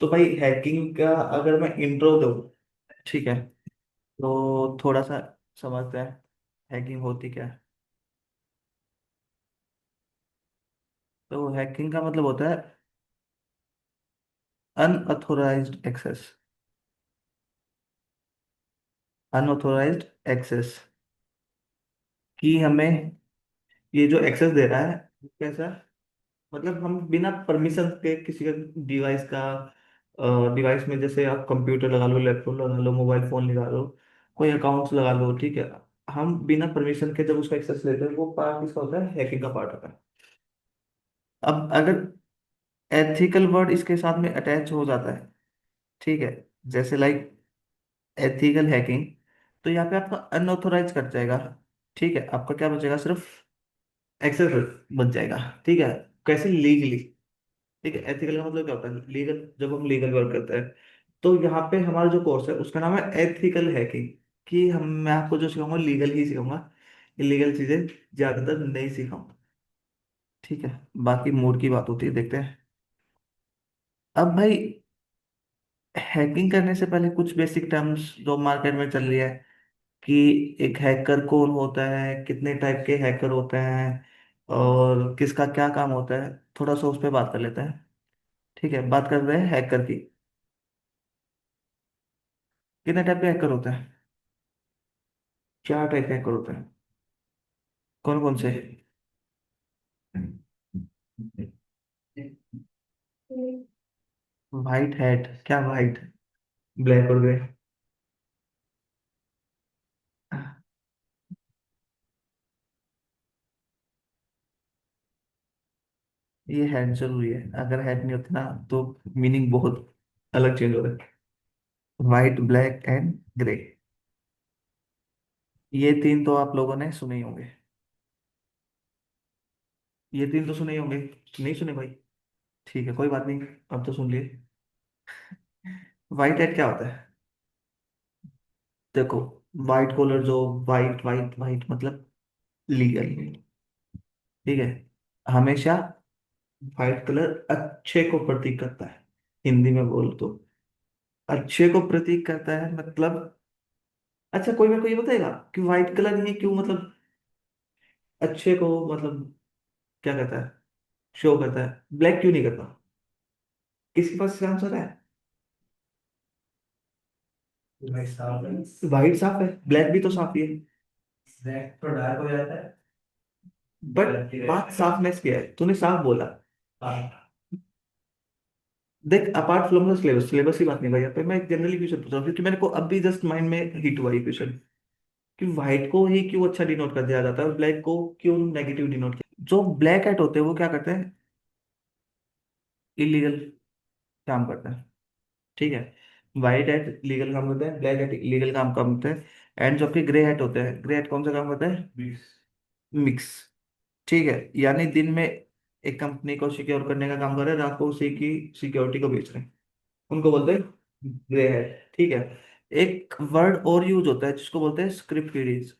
तो भाई हैकिंग का अगर मैं इंट्रो दूँ, ठीक है, तो थोड़ा सा समझते हैं हैकिंग होती क्या है। तो हैकिंग का मतलब होता है अनऑथोराइज्ड एक्सेस। अनऑथोराइज्ड एक्सेस कि हमें ये जो एक्सेस दे रहा है वो कैसा, मतलब हम बिना परमिशन के किसी का डिवाइस का, डिवाइस में जैसे आप कंप्यूटर लगा लो, लैपटॉप लगा लो, मोबाइल फोन लगा लो, कोई अकाउंट्स लगा लो, ठीक है, हम बिना परमिशन के जब उसका एक्सेस लेते हैं वो पार्ट किसका होता है, हैकिंग का पार्ट होता है। अब अगर एथिकल वर्ड इसके साथ में अटैच हो जाता है, ठीक है, जैसे लाइक एथिकल हैकिंग, तो यहाँ पे आपका अनऑथोराइज कट जाएगा, ठीक है, आपका क्या बचेगा, सिर्फ एक्सेस बच जाएगा, ठीक है, कैसे, लीगली, ठीक है। एथिकल का मतलब क्या होता है, लीगल, जब हम लीगल वर्क करते हैं। तो यहाँ पे हमारा जो कोर्स है उसका नाम है एथिकल हैकिंग, कि हम, मैं आपको जो सिखाऊंगा लीगल ही सिखाऊंगा, इलीगल चीजें ज्यादातर नहीं सिखाऊंगा, ठीक है। बाकी मूड की बात होती है, देखते हैं। अब भाई हैकिंग करने से पहले कुछ बेसिक टर्म्स जो मार्केट में चल रही है, कि एक हैकर कौन होता है, कितने टाइप के हैकर होते हैं, और किसका क्या काम होता है, थोड़ा सा उस पर बात कर लेते हैं, ठीक है। बात कर रहे हैं हैकर की। कितने टाइप के हैकर होते हैं, 4 टाइप के हैकर होते हैं। कौन कौन से? वाइट हैट क्या, वाइट, ब्लैक और ग्रे? ये हैट जरूरी है, अगर हैट नहीं होती ना तो मीनिंग बहुत अलग चेंज हो रहा है। वाइट, ब्लैक एंड ग्रे, ये तीन तो आप लोगों ने सुने ही होंगे। ये तीन तो सुने ही होंगे, नहीं सुने भाई? ठीक है, कोई बात नहीं, अब तो सुन लिए। वाइट हैट क्या होता है? देखो, वाइट कॉलर जो, वाइट वाइट वाइट मतलब लीगल, ठीक है, हमेशा वाइट कलर अच्छे को प्रतीक करता है, हिंदी में बोल तो अच्छे को प्रतीक करता है, मतलब अच्छा, कोई मेरे को ये बताएगा कि व्हाइट कलर ही क्यों, मतलब अच्छे को, मतलब क्या कहता है, शो करता है, ब्लैक क्यों नहीं करता? किसके पास इसका आंसर है? भाई साफ है, व्हाइट साफ है, ब्लैक भी तो साफ ही है, ब्लैक तो डार्क हो जाता है, बट बात साफनेस की है, तूने साफ बोला। हाँ। देख, apart from the syllabus, syllabus की बात नहीं भाई, यहाँ पे मैं एक जनरली क्वेश्चन पूछ रहा हूँ, क्योंकि मेरे को अभी जस्ट माइंड में हिट हुआ ये क्वेश्चन, कि व्हाइट को ही क्यों अच्छा डिनोट कर दिया जाता है और ब्लैक को क्यों नेगेटिव डिनोट किया, जो ब्लैक हैट होते हैं वो क्या करते हैं, इलीगल काम करते हैं, ठीक है। व्हाइट हैट लीगल काम करते हैं, ब्लैक हैट इलीगल काम करते हैं, एंड जो आपके ग्रे हैट होते हैं, ग्रे हैट कौन सा काम करता है, मिक्स, ठीक है, यानी दिन में एक कंपनी को सिक्योर करने का काम कर रहे हैं, रात को उसी की सिक्योरिटी को बेच रहे हैं, उनको बोलते हैं ग्रे हैट, ठीक है। एक वर्ड और यूज होता है जिसको बोलते हैं स्क्रिप्ट किडीज।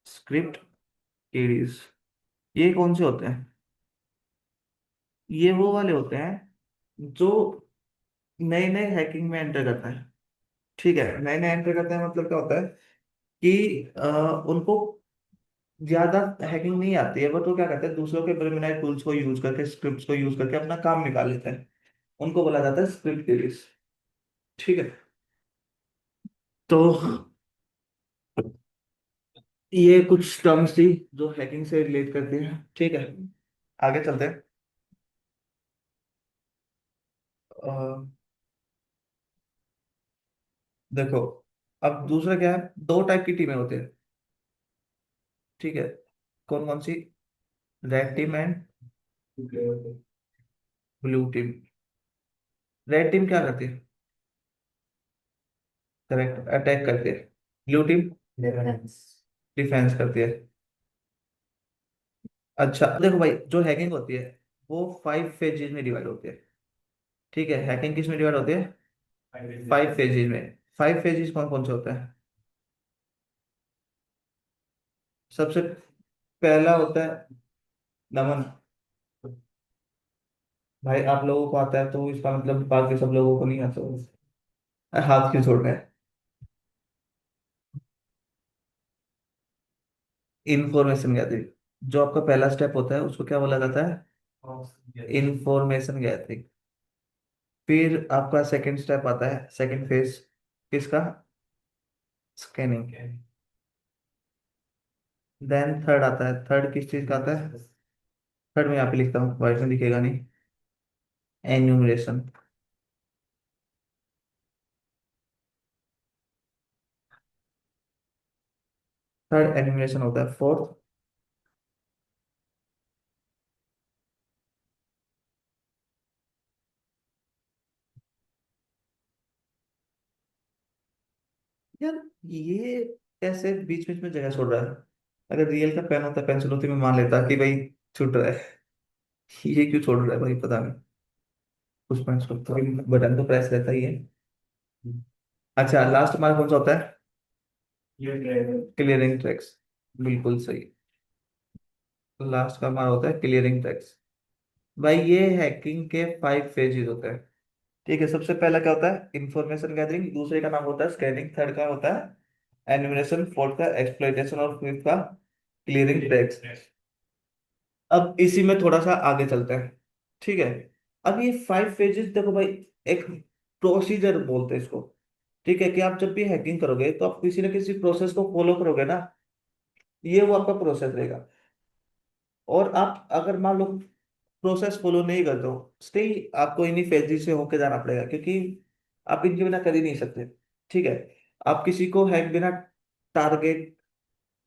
स्क्रिप्ट किडीज, ये कौन से होते हैं? ये वो वाले होते हैं जो नए नए हैकिंग में एंटर करता है, ठीक है, नए नए एंटर करते हैं, मतलब क्या होता है कि उनको ज्यादा हैकिंग नहीं आती है, बट वो क्या करते हैं, दूसरों के प्रिमिनल टूल्स को यूज करके, स्क्रिप्ट्स को यूज करके अपना काम निकाल लेते हैं, उनको बोला जाता है स्क्रिप्ट किडीज, ठीक है। तो ये कुछ टर्म्स थी जो हैकिंग से रिलेट करती है, ठीक है, आगे चलते हैं। अ, देखो, अब दूसरा क्या है, 2 टाइप की टीमें होती है, ठीक है, कौन कौन सी, red team and blue team. Red team क्या करती है, करेक्ट, अटैक करती है। ब्लू टीम डिफेंस करती है। अच्छा देखो भाई, जो हैकिंग होती है वो 5 फेजेज में डिवाइड होती है, ठीक है, हैकिंग किस में डिवाइड होती है, 5 फेजेज में। 5 फेजेज कौन कौन से होते हैं? सबसे पहला होता है, नमन, भाई आप लोगों को आता है तो इसका मतलब बाकी सब लोगों को नहीं आता होगा। हाथ क्यों छोड़ रहे हैं? इंफॉर्मेशन गैदरिंग, जो आपका पहला स्टेप होता है उसको क्या बोला जाता है? Information gathering. फिर आपका सेकंड स्टेप आता है, सेकंड फेज, किसका? स्कैनिंग। देन थर्ड आता है, थर्ड किस चीज का आता है? थर्ड में यहाँ पे लिखता हूँ, वाइट में दिखेगा नहीं। एन्यूमरेशन। थर्ड एन्यूमरेशन होता है। फोर्थ, यार ये कैसे बीच बीच में जगह छोड़ रहा है? अगर रियल का पेन होता, पेंसिल होती, मैं मान लेता कि भाई छूट रहा है। ये क्यों छोड़ रहा है भाई, पता नहीं। उस पेन को तो बटन तो प्रेस रहता ही है। अच्छा, लास्ट हमारा कौन सा होता है? Clearing tracks. बिल्कुल सही। लास्ट का हमारा होता है क्लियरिंग ट्रैक्स। भाई ये हैकिंग के 5 फेजेस होते हैं। ठीक है, सबसे पहला क्या होता है? इंफॉर्मेशन गैदरिंग, दूसरे का नाम होता है स्कैनिंग, थर्ड का होता है एनिमेशन, फोर्थ का एक्सप्लॉइटेशन और फिफ्थ का क्लियरिंग टेक्स्ट। अब इसी में थोड़ा सा आगे चलते हैं। ठीक है। अब ये 5 फेजेस देखो भाई, एक प्रोसीजर बोलते हैं इसको। ठीक है, कि आप जब भी हैकिंग करोगे तो आप किसी ना किसी प्रोसेस को फॉलो करोगे ना। ये वो आपका प्रोसेस रहेगा। और आप अगर मान लो प्रोसेस फॉलो नहीं करते हो, स्टिल आपको इन्हीं फेजेस से होके जाना पड़ेगा, क्योंकि आप इनके बिना कर ही नहीं सकते। ठीक है। आप किसी को हैक बिना टारगेट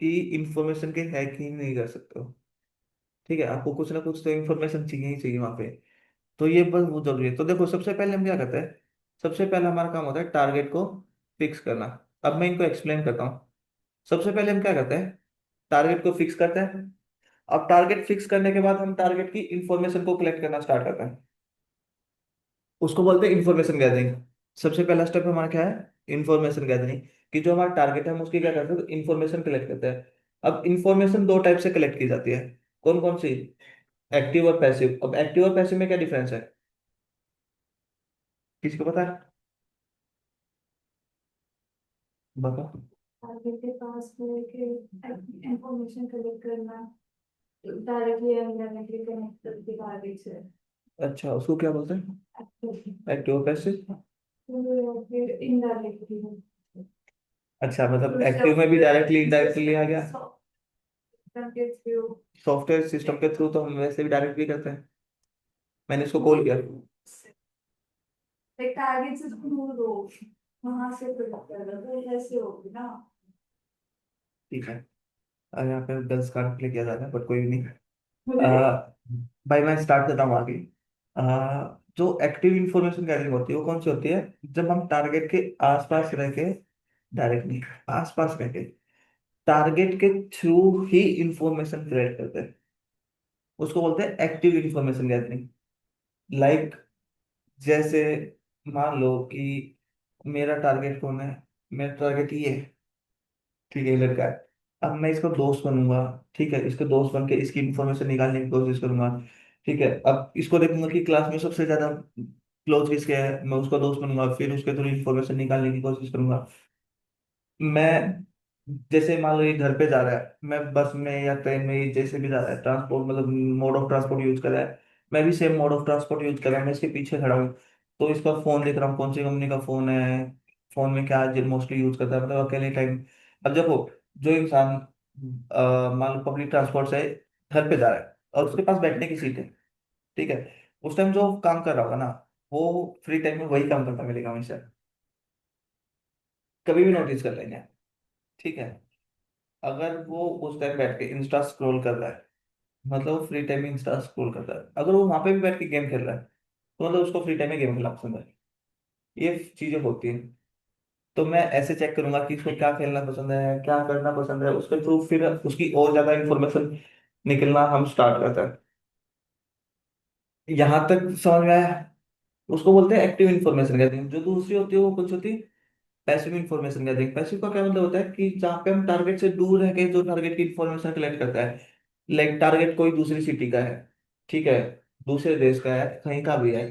की इंफॉर्मेशन के हैक ही नहीं कर सकते हो। ठीक है, आपको कुछ ना कुछ तो इंफॉर्मेशन चाहिए ही चाहिए वहां पे। तो ये बस वो जरूरी है। तो देखो सबसे पहले हम क्या करते हैं? सबसे पहले हमारा काम होता है टारगेट को फिक्स करना। अब मैं इनको एक्सप्लेन करता हूँ। सबसे पहले हम क्या करते हैं? टारगेट को फिक्स करते हैं। अब टारगेट फिक्स करने के बाद हम टारगेट की इंफॉर्मेशन को कलेक्ट करना स्टार्ट करते हैं। उसको बोलते हैं इंफॉर्मेशन गैदरिंग। सबसे पहला स्टेप हमारा क्या है? Information gathering. कि जो हमारा टारगेट है हम उसकी क्या करते हैं? इंफॉर्मेशन कलेक्ट करते हैं। अब इंफॉर्मेशन दो टाइप से कलेक्ट की जाती है। कौन कौन सी? एक्टिव और पैसिव। अब एक्टिव और पैसिव में क्या डिफरेंस है? किसी को पता है? बताओ। आगे के पास में के इंफॉर्मेशन कलेक्ट करना डायरेक्टली या इनडायरेक्टली कनेक्ट करके आगे से अच्छा, उसको क्या बोलते हैं? एक्टिव एक्टिव और पैसिव। फिर इनडायरेक्टली अच्छा, मतलब तो एक्टिव में भी सॉफ्टवेयर डायरेक्टली इनडायरेक्टली आ गया। सिस्टम के थ्रू सॉफ्टवेयर सिस्टम के थ्रू तो हम वैसे भी डायरेक्ट भी करते हैं। मैंने इसको कॉल किया। एक टारगेट से दूर हो वहां से कनेक्ट करना तो ऐसे होगी ना। ठीक है। यहाँ पे गर्ल्स का प्ले किया जाता है, बट कोई भी नहीं। आ, भाई मैं स्टार्ट करता हूँ आगे। जो एक्टिव इंफॉर्मेशन गैदरिंग होती है वो कौन सी होती है? जब हम टारगेट के आसपास रह के, डायरेक्ट नहीं, आसपास रह के टारगेट के थ्रू ही इंफॉर्मेशन कलेक्ट करते हैं, उसको बोलते हैं एक्टिव इंफॉर्मेशन गैदरिंग। लाइक, जैसे मान लो कि मेरा टारगेट कौन है? मेरा टारगेट ये है। ठीक है, ये लड़का है। अब मैं इसका दोस्त बनूंगा। ठीक है, इसका दोस्त बन के इसकी इंफॉर्मेशन निकालने की कोशिश करूंगा। ठीक है, अब इसको देखूंगा कि क्लास में सबसे ज्यादा क्लोज किसके है, मैं उसका दोस्त बनूंगा, फिर उसके थ्रू इंफॉर्मेशन निकालने की कोशिश करूंगा। मैं, जैसे मान लो ये घर पे जा रहा है, मैं बस में या ट्रेन में, ये जैसे भी जा रहा है, ट्रांसपोर्ट मतलब मोड ऑफ ट्रांसपोर्ट यूज कर रहा है, मैं भी same mode of transport use कर रहा हूँ, मैं इसके पीछे खड़ा हूँ। तो इसका फोन देख रहा हूँ, कौन सी कंपनी का फोन है, फोन में क्या मोस्टली यूज करता है, मतलब अकेले टाइम। अब देखो, जो इंसान मान लो पब्लिक ट्रांसपोर्ट से घर पे जा रहा है और उसके पास बैठने की सीट है। ठीक है, उस टाइम जो काम कर रहा होगा ना, वो फ्री टाइम में वही काम करता मिलेगा हमेशा। कभी भी नोटिस कर लेंगे। ठीक है। अगर वो उस टाइम बैठ के इंस्टा स्क्रॉल कर रहा है, मतलब वो फ्री टाइम में इंस्टा स्क्रॉल कर रहा है। अगर वो वहां पे भी बैठ के गेम खेल रहा है, तो मतलब उसको फ्री टाइम में गेम खेलना पसंद है। ये चीजें होती हैं। तो मैं ऐसे चेक करूंगा कि इसको क्या खेलना पसंद है, क्या करना पसंद है, उसके थ्रू फिर उसकी और ज्यादा इंफॉर्मेशन निकलना हम स्टार्ट करते हैं। यहाँ तक समझ में आया? उसको बोलते हैं एक्टिव इंफॉर्मेशन गैदरिंग। जो दूसरी होती है वो कुछ होती है पैसिव इंफॉर्मेशन गैदरिंग। पैसिव का क्या मतलब होता है कि जहाँ पे हम टारगेट से दूर रह के जो टारगेट की इंफॉर्मेशन कलेक्ट करता है। लाइक टारगेट कोई दूसरी सिटी का है। ठीक है, दूसरे देश का है, कहीं का भी है।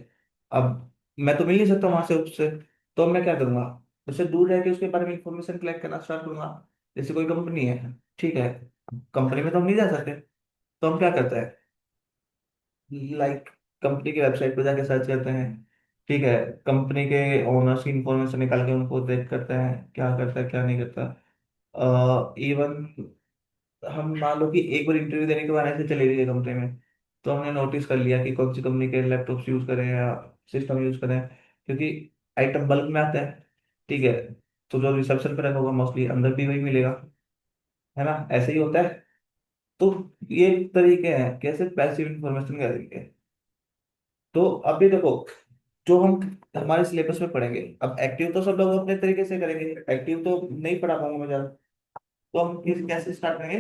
अब मैं तो मिल नहीं सकता वहां से उससे, तो मैं क्या करूंगा, उससे दूर रह के उसके बारे में इंफॉर्मेशन कलेक्ट करना स्टार्ट करूंगा। जैसे कोई कंपनी है, ठीक है, कंपनी में तो हम नहीं जा सकते, तो हम क्या करते हैं, लाइक कंपनी की वेबसाइट पे जाके सर्च करते हैं, ठीक है, कंपनी के ओनर्स की इंफॉर्मेशन निकाल के उनको देख करते हैं क्या करता है क्या नहीं करता। इवन हम मान लो कि एक बार इंटरव्यू देने के बाद ऐसे चले गए कंपनी में, तो हमने नोटिस कर लिया कि कौन सी कंपनी के लैपटॉप्स यूज करें या सिस्टम यूज करें, क्योंकि आइटम बल्क में आते हैं, ठीक है, तो जो रिसेप्शन पर रखा होगा मोस्टली अंदर भी वही मिलेगा, है ना, ऐसे ही होता है। तो ये तरीके हैं कैसे पैसिव इंफॉर्मेशन गैदरिंग के। तो अभी देखो, जो हम हमारे सिलेबस में पढ़ेंगे, अब एक्टिव तो सब लोग अपने तरीके से करेंगे, एक्टिव तो नहीं पढ़ा पाऊंगा मैं ज्यादा, तो हम किस कैसे स्टार्ट करेंगे,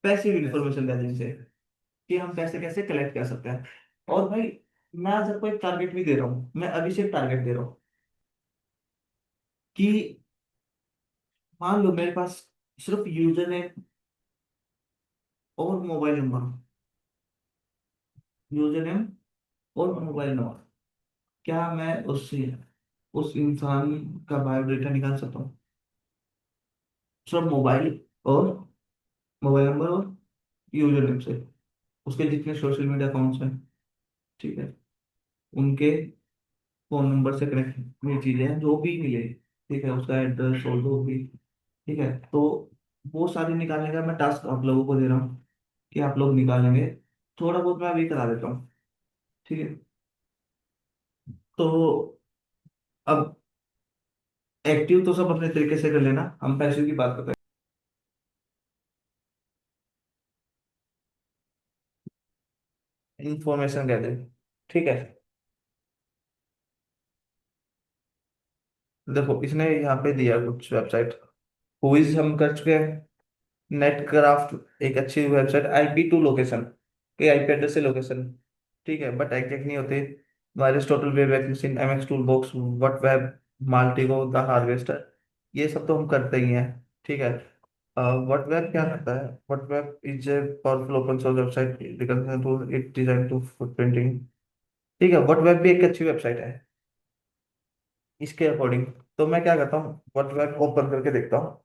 पैसिव इंफॉर्मेशन गैदरिंग से, कि हम पैसे कैसे कलेक्ट कर सकते हैं। और भाई, मैं आज आपको एक टारगेट भी दे रहा हूँ, मैं अभी से एक टारगेट दे रहा हूँ कि मान लो मेरे पास सिर्फ यूजर नेम और मोबाइल नंबर, यूजर नेम और मोबाइल नंबर, क्या मैं उससे उस इंसान का बायोडेटा निकाल सकता हूँ, सिर्फ मोबाइल नंबर और यूजर नेम से, उसके जितने सोशल मीडिया अकाउंट्स हैं, ठीक है, उनके फोन नंबर से कनेक्ट हुई चीजें हैं जो भी मिले, ठीक है, उसका एड्रेस और जो भी, ठीक है, तो वो सारी निकालने का मैं टास्क आप लोगों को दे रहा हूँ कि आप लोग निकालेंगे। थोड़ा बहुत मैं अभी करा देता हूँ, ठीक है। तो अब एक्टिव तो सब अपने तरीके से कर लेना, हम पैसिव की बात करते हैं, इंफॉर्मेशन गैदरिंग, ठीक है। देखो इसने यहाँ पे दिया कुछ वेबसाइट, क्विज हम कर चुके हैं, नेट क्राफ्ट एक अच्छी वेबसाइट, IP टू लोकेशन के IP एड्रेस से लोकेशन, ठीक है, बट एग्जैक्ट नहीं होते। VirusTotal web acquisition, MX toolbox, WhatWeb, Maltego, the harvester, ये सब तो हम करते ही हैं, ठीक है। व्हाट वेब क्या करता है, what web is a powerful open source website recognition tool, it design to footprinting, ठीक है, व्हाट वेब भी एक अच्छी वेबसाइट है इसके अकॉर्डिंग। तो मैं क्या करता हूँ, व्हाट वेब ओपन करके देखता हूँ।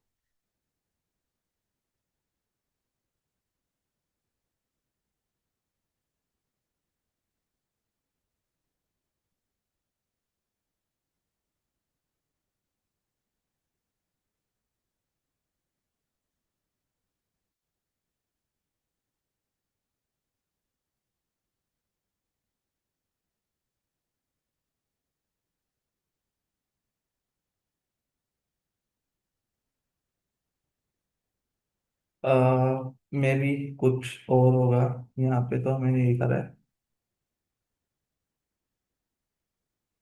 मे भी कुछ और होगा, यहाँ पे तो हमें नहीं दिखा रहा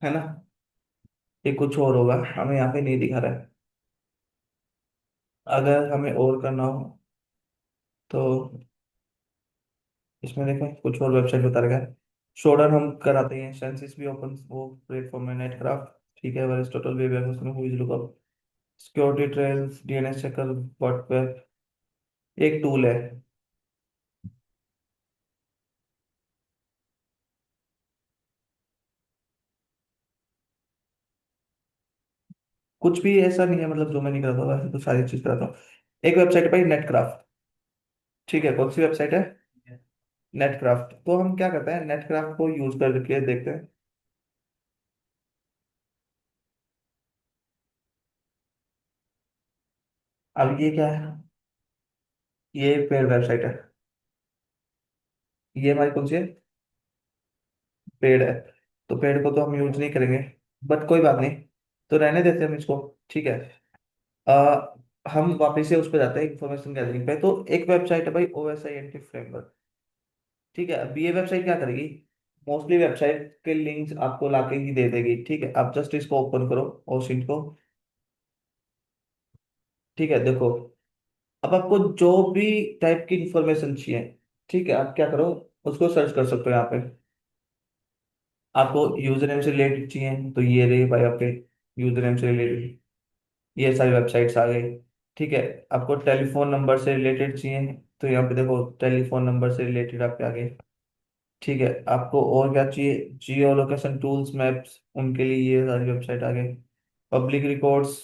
है ना, ये कुछ और होगा, हमें यहाँ पे नहीं दिखा रहा है। अगर हमें और करना हो तो इसमें देखें कुछ और वेबसाइट बता रखा है, शोडर हम कराते हैं, सेंसिस भी ओपन वो प्लेटफॉर्म है, नेटक्राफ्ट, ठीक है, वेरिस टोटल वेब है, उसमें whois lookup, security trails, DNS checker, bot web, एक टूल है। कुछ भी ऐसा नहीं है मतलब जो मैं नहीं करता, वैसे तो सारी चीज कराता हूँ। एक वेबसाइट पर नेटक्राफ्ट, ठीक है, कौन सी वेबसाइट है, नेटक्राफ्ट, तो हम क्या करते हैं, नेटक्राफ्ट को यूज करके देखते हैं। अब ये क्या है, ये पेड वेबसाइट है, ये हमारी कौन सी है, पेड है, तो पेड को तो हम यूज नहीं करेंगे, बट कोई बात नहीं, तो रहने देते हैं हम इसको, ठीक है। आ, हम वापस से उस पर जाते हैं इंफॉर्मेशन गैदरिंग पे, तो एक वेबसाइट है भाई, OSINT फ्रेमवर्क, ठीक है। अब ये वेबसाइट क्या करेगी, मोस्टली वेबसाइट के लिंक्स आपको लाके ही दे देगी, ठीक है, आप जस्ट इसको ओपन करो OSINT को, ठीक है, देखो, अब आपको जो भी टाइप की इंफॉर्मेशन चाहिए, ठीक है, आप क्या करो, उसको सर्च कर सकते हो यहाँ पे। आपको यूजर नेम से रिलेटेड चाहिए तो ये रही भाई आपके यूजर नेम से रिलेटेड, ये सारी वेबसाइट्स आ गई, ठीक है। आपको टेलीफोन नंबर से रिलेटेड चाहिए तो यहाँ पे देखो टेलीफोन नंबर से रिलेटेड आपके आ गए, ठीक है, आपको और क्या चाहिए? जियो लोकेशन टूल्स, मैप्स, उनके लिए ये सारी वेबसाइट आ गई। पब्लिक रिकॉर्ड्स,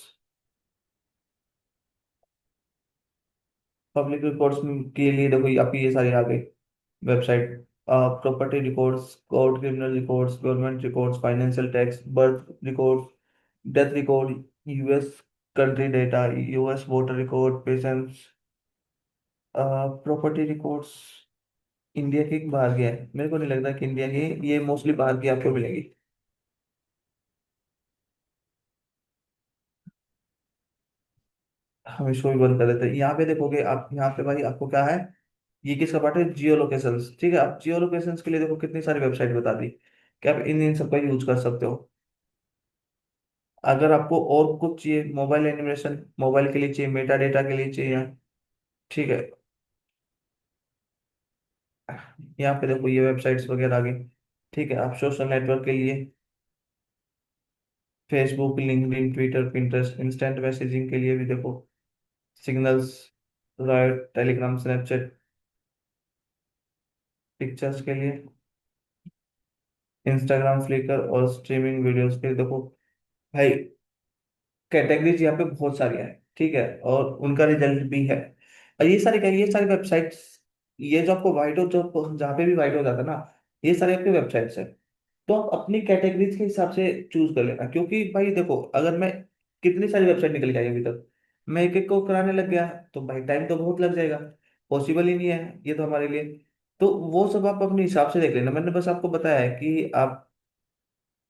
पब्लिक रिकॉर्ड्स के लिए देखो आप ये सारी आ गई website. Property records, court criminal records, government records, financial tax, birth records, death record, US country data, US voter record, patients, property records. India की बाहर की है, मेरे को नहीं लगता कि इंडिया की, ये मोस्टली बाहर की आपको मिलेगी। हम इसको भी बंद कर देते हैं। यहाँ पे देखोगे आप, यहाँ पे भाई आपको क्या है, ये किसका पार्ट है? जियो लोकेशंस। ठीक है, आप जियो लोकेशंस के लिए देखो कितनी सारी वेबसाइट बता दी कि आप इन इन सबका यूज कर सकते हो। अगर आपको और कुछ चाहिए, मोबाइल एनिमेशन मोबाइल के लिए चाहिए, मेटा डेटा के लिए चाहिए, ठीक है, यहाँ पे देखो ये वेबसाइट्स वगैरह आ गई। ठीक है, आप सोशल नेटवर्क के लिए Facebook, LinkedIn, Twitter, Pinterest, instant messaging के लिए भी देखो signals, right, Telegram, Snapchat, pictures के लिए इंस्टाग्राम, फ्लिकर, और स्ट्रीमिंग वीडियोस के लिए देखो भाई, कैटेगरीज यहाँ पे बहुत सारी है। ठीक है, और उनका रिजल्ट भी है। और ये सारी वेबसाइट्स, ये जो आपको वाइट हो, जो जहाँ पे भी वाइट हो जाता है ना, ये सारी आपकी वेबसाइट्स है। तो आप अपनी कैटेगरीज के हिसाब से चूज कर लेना, क्योंकि भाई देखो, अगर मैं, कितनी सारी वेबसाइट निकल के आई अभी तक, मैं एक एक को कराने लग गया तो भाई टाइम तो बहुत लग जाएगा, पॉसिबल ही नहीं है ये तो हमारे लिए। तो वो सब आप अपने हिसाब से देख लेना, मैंने बस आपको बताया है कि आप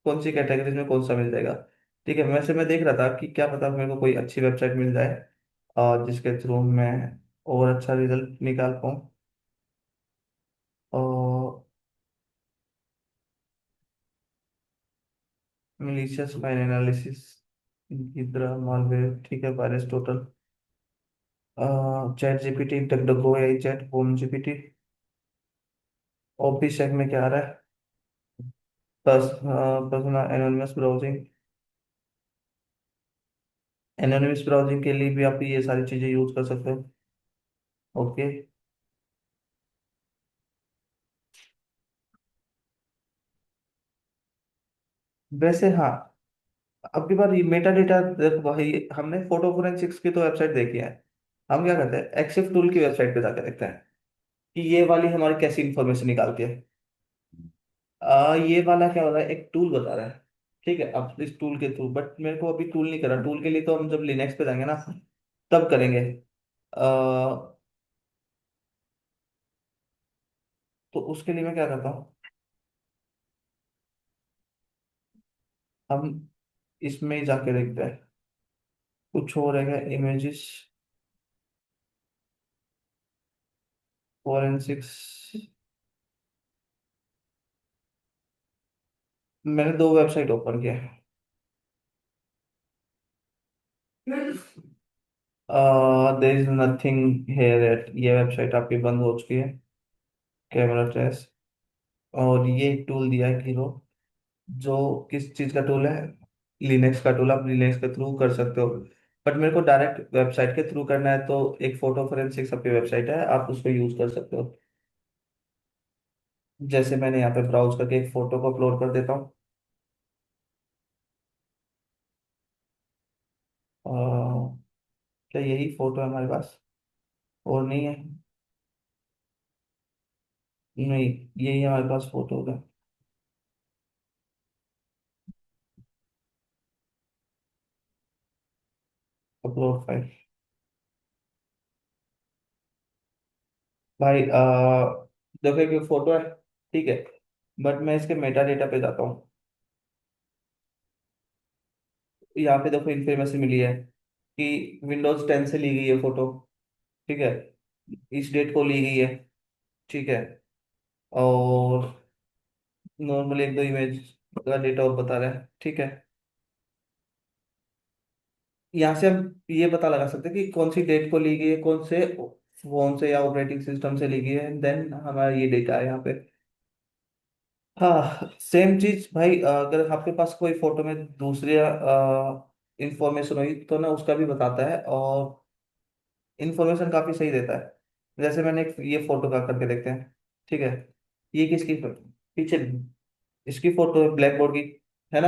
कौन सी कैटेगरीज में कौन सा मिल जाएगा। ठीक है, वैसे मैं देख रहा था कि क्या पता मेरे को कोई अच्छी वेबसाइट मिल जाए और जिसके थ्रू मैं और अच्छा रिजल्ट निकाल पाऊँ। और malicious file analysis, Ghidra, malware, ठीक है, VirusTotal, ChatGPT, DuckDuckGo, AI chat, home GPT. OPSEC में क्या आ रहा है? बस personal anonymous browsing, anonymous browsing के लिए भी आप ये सारी चीजें यूज कर सकते हो। ओके। वैसे हाँ, अब की बार ये मेटा डेटा देखो भाई, हमने फोटो फोरेंसिक्स की तो वेबसाइट देखी है। हम क्या करते हैं, एक्सिफ टूल की वेबसाइट पे जाकर देखते हैं कि ये वाली हमारी कैसी इंफॉर्मेशन निकालती है। ये वाला क्या हो रहा है, एक टूल बता रहा है। ठीक है, अब इस टूल के थ्रू, बट मेरे को अभी टूल नहीं करा, टूल के लिए तो हम जब लिनक्स पे जाएंगे ना तब करेंगे। तो उसके लिए मैं क्या करता हूँ, हम इसमें ही जाके देखते हैं, कुछ हो रहेगा, इमेजेस, फोरेंसिक्स। मैंने दो वेबसाइट ओपन किया है। There is nothing here at, ये वेबसाइट आपकी बंद हो चुकी है। कैमरा ट्रेस, और ये टूल दिया है हीरो, जो किस चीज का टूल है? लिनक्स का टूल, आप लिनक्स के थ्रू कर सकते हो। बट मेरे को डायरेक्ट वेबसाइट के थ्रू करना है, तो एक फोटो फोरेंसिक्स आपकी वेबसाइट है, आप उसको यूज कर सकते हो। जैसे मैंने यहाँ पे ब्राउज करके एक फोटो को अपलोड कर देता हूँ। अ, क्या यही फोटो है हमारे पास, और नहीं है? नहीं, यही हमारे पास फोटो होगा। अपलोड फाइल, भाई देखो एक फोटो है, ठीक है, बट मैं इसके मेटा डेटा पे जाता हूँ। यहाँ पे देखो इन्फॉर्मेशन मिली है कि विंडोज 10 से ली गई है फोटो। ठीक है, इस डेट को ली गई है। ठीक है, और नॉर्मली एक दो इमेज का डेटा और बता रहा है। ठीक है, यहाँ से हम ये पता लगा सकते हैं कि कौन सी डेट को ली गई है, कौन से फोन से या ऑपरेटिंग सिस्टम से ली गई है, देन हमारा ये डेटा है यहाँ पे। हाँ, सेम चीज भाई, अगर आपके पास कोई फोटो में दूसरी इंफॉर्मेशन हुई तो ना उसका भी बताता है, और इंफॉर्मेशन काफी सही देता है। जैसे मैंने एक ये फोटो का करके देखते हैं। ठीक है, ये किसकी फोटो, पीछे इसकी फोटो है ब्लैक बोर्ड की, है ना।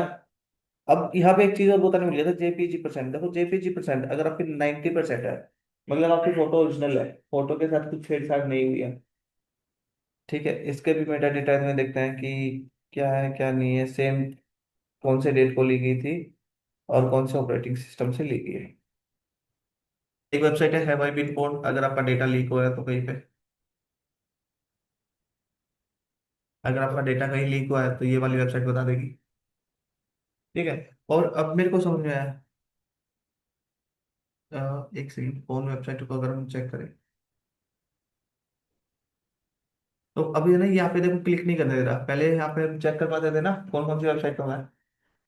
अब यहाँ पे एक चीज और बताने मिल गया था, जेपीजी परसेंट। देखो जेपीजी परसेंट अगर आपकी 90% है, मतलब आपकी फोटो ओरिजिनल है, फोटो के साथ कुछ छेड़छाड़ नहीं हुई है, ठीक है। इसके भी मेटा डेटा में देखते हैं कि क्या है क्या नहीं है, सेम कौन से डेट को ली गई थी और कौन से ऑपरेटिंग सिस्टम से ली गई है। एक वेबसाइट है हैव आई बीन पॉन्ड, अगर आपका डेटा लीक हो रहा है तो कहीं पे, अगर आपका डेटा कहीं लीक हुआ है तो ये वाली वेबसाइट बता देगी, ठीक है। और अब मेरे को समझ में आया, एक सेकंड, कौन वेबसाइट को अगर हम चेक करें, तो अभी है ना यहाँ पे देखो क्लिक नहीं करने दे रहा, पहले यहाँ पे हम चेक कर पाते थे ना कौन कौन सी वेबसाइट पर है।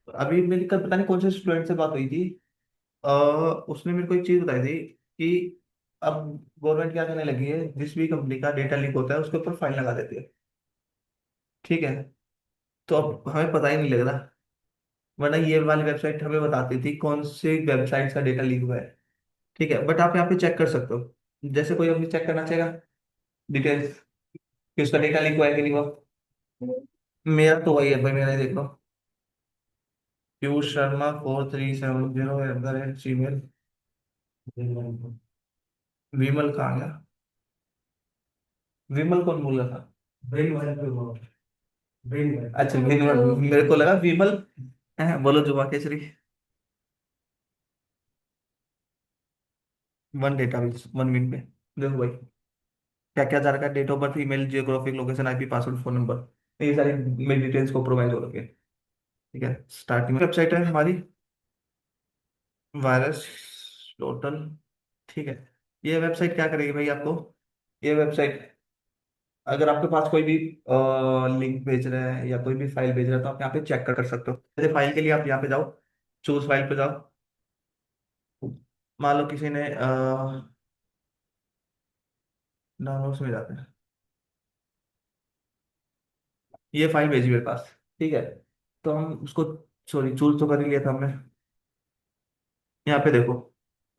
तो अभी मेरी कल पता नहीं कौन से स्टूडेंट से बात हुई थी, अ, उसने मेरे को एक चीज बताई थी कि अब गवर्नमेंट क्या करने लगी है, जिस भी कंपनी का डेटा लीक होता है उसके ऊपर फाइन लगा देती है, ठीक है। तो अब हमें पता ही नहीं लग रहा, वरना ये वाली वेबसाइट हमें बताती थी कौन सी वेबसाइट का डेटा लीक हुआ है, ठीक है। बट आप यहाँ पे चेक कर सकते हो, जैसे कोई अपनी चेक करना चाहेगा डिटेल्स कि उसका डेटा लीक हुआ है कि नहीं हुआ। मेरा तो वही है भाई, मेरा ही देख लो, पीयूष शर्मा 4370@gmail। विमल कहाँ गया, विमल कौन बोल रहा था, अच्छा विमल, तो मेरे को लगा विमल। बोलो जुमा Kesari. One data one minute में, देखो भाई क्या क्या जा रखा है, date of birth, email, geographic location, IP, password, phone number, ये सारी मेरी डिटेल्स को प्रोवाइड हो रखे हैं, ठीक है। स्टार्टिंग वेबसाइट है हमारी वायरस टोटल, ठीक है। ये वेबसाइट क्या करेगी भाई आपको, ये वेबसाइट अगर आपके पास कोई भी लिंक भेज रहा है या कोई भी फाइल भेज रहा है तो आप यहाँ पे चेक कर सकते हो। जैसे फाइल के लिए आप यहाँ पे जाओ, चूज फाइल पे जाओ, मान लो किसी ने डाउनलोड्स में जाते हैं, ये फाइल भेजी मेरे पास, ठीक है। तो हम उसको, सॉरी चूज तो कर ही लिया था हमने। यहाँ पे देखो,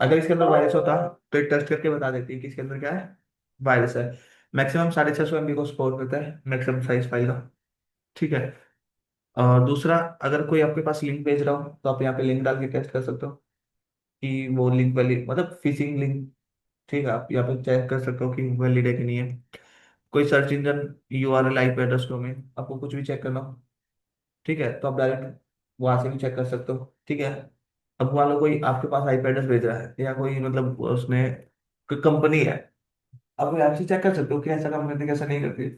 अगर इसके अंदर वायरस होता तो एक टेस्ट करके बता देती है कि इसके अंदर क्या है, वायरस है। मैक्सिमम 650 MB को सपोर्ट करता है मैक्सिमम साइज फाइल का, ठीक है। और दूसरा, अगर कोई आपके पास लिंक भेज रहा हो तो आप यहाँ पे लिंक डाल के टेस्ट कर सकते हो कि वो लिंक वैलिड, मतलब फिशिंग लिंक, ठीक है। आप यहाँ पे चेक कर सकते हो कि वैलिड है कि नहीं है। कोई search engine URL IP address domain, आपको कुछ भी चेक करना हो, ठीक है, तो आप डायरेक्ट वहां से भी चेक कर सकते हो, ठीक है। अब मान लो कोई आपके पास आईपी एड्रेस भेज रहा है या कोई मतलब उसने कोई कंपनी है, आप यहाँ से चेक कर सकते हो कि ऐसा काम करती है कैसा नहीं करती,